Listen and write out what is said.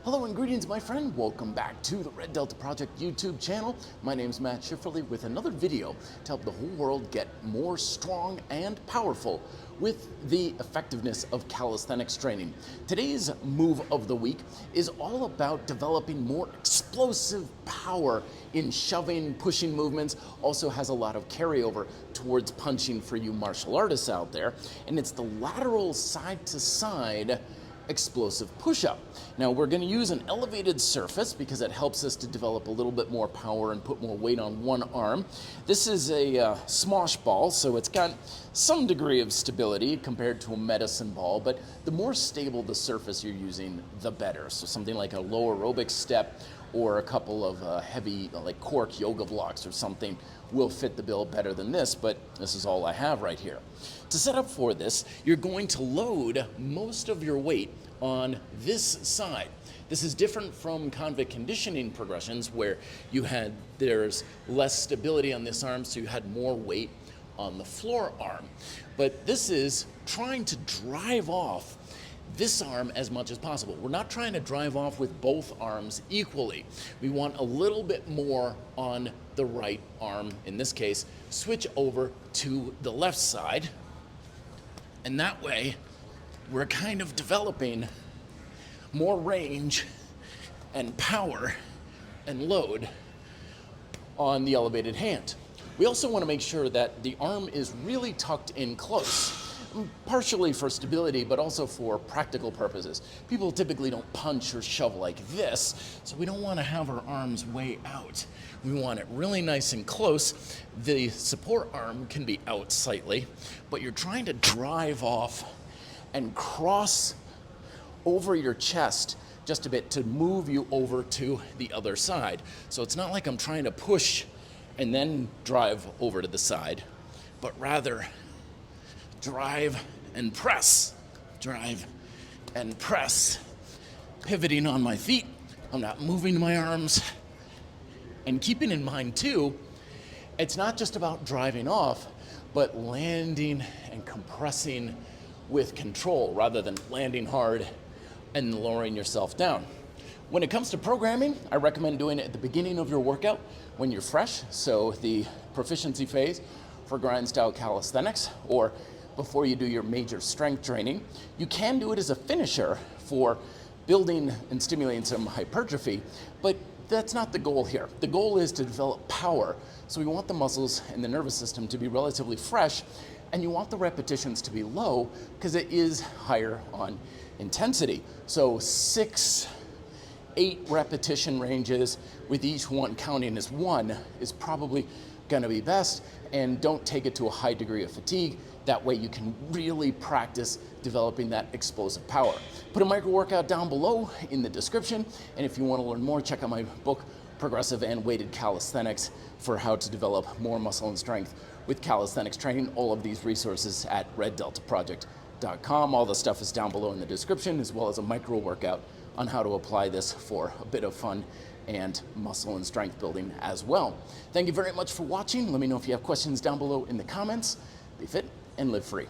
Hello and greetings, my friend. Welcome back to the Red Delta Project YouTube channel. My name's Matt Schifferly with another video to help the whole world get more strong and powerful with the effectiveness of calisthenics training. Today's move of the week is all about developing more explosive power in shoving, pushing movements. Also has a lot of carryover towards punching for you martial artists out there. And it's the lateral side to side explosive push-up. Now we're going to use an elevated surface because it helps us to develop a little bit more power and put more weight on one arm. This is a smosh ball, so it's got some degree of stability compared to a medicine ball, but the more stable the surface you're using, the better. So something like a low aerobic step or a couple of heavy like cork yoga blocks or something will fit the bill better than this, but this is all I have right here. To set up for this, you're going to load most of your weight on this side. This is different from convict conditioning progressions where there's less stability on this arm, so you had more weight on the floor arm. But this is trying to drive off this arm as much as possible. We're not trying to drive off with both arms equally. We want a little bit more on the right arm. In this case, switch over to the left side. And that way, we're kind of developing more range and power and load on the elevated hand. We also want to make sure that the arm is really tucked in close. Partially for stability, but also for practical purposes. People typically don't punch or shove like this, so we don't want to have our arms way out. We want it really nice and close. The support arm can be out slightly, but you're trying to drive off and cross over your chest just a bit to move you over to the other side. So it's not like I'm trying to push and then drive over to the side, but rather drive and press, pivoting on my feet. I'm not moving my arms. And keeping in mind too, it's not just about driving off, but landing and compressing with control rather than landing hard and lowering yourself down. When it comes to programming, I recommend doing it at the beginning of your workout when you're fresh, so the proficiency phase for grind style calisthenics, or before you do your major strength training. You can do it as a finisher for building and stimulating some hypertrophy, but that's not the goal here. The goal is to develop power, so we want the muscles and the nervous system to be relatively fresh, and you want the repetitions to be low because it is higher on intensity. So 6, 8 repetition ranges with each one counting as 1 is probably going to be best, and don't take it to a high degree of fatigue. That way you can really practice developing that explosive power. Put a micro workout down below in the description, and if you want to learn more, check out my book, Progressive and Weighted Calisthenics, for how to develop more muscle and strength with calisthenics training. All of these resources at reddeltaproject.com. All the stuff is down below in the description, as well as a micro workout on how to apply this for a bit of fun and muscle and strength building as well. Thank you very much for watching. Let me know if you have questions down below in the comments. Be fit and live free.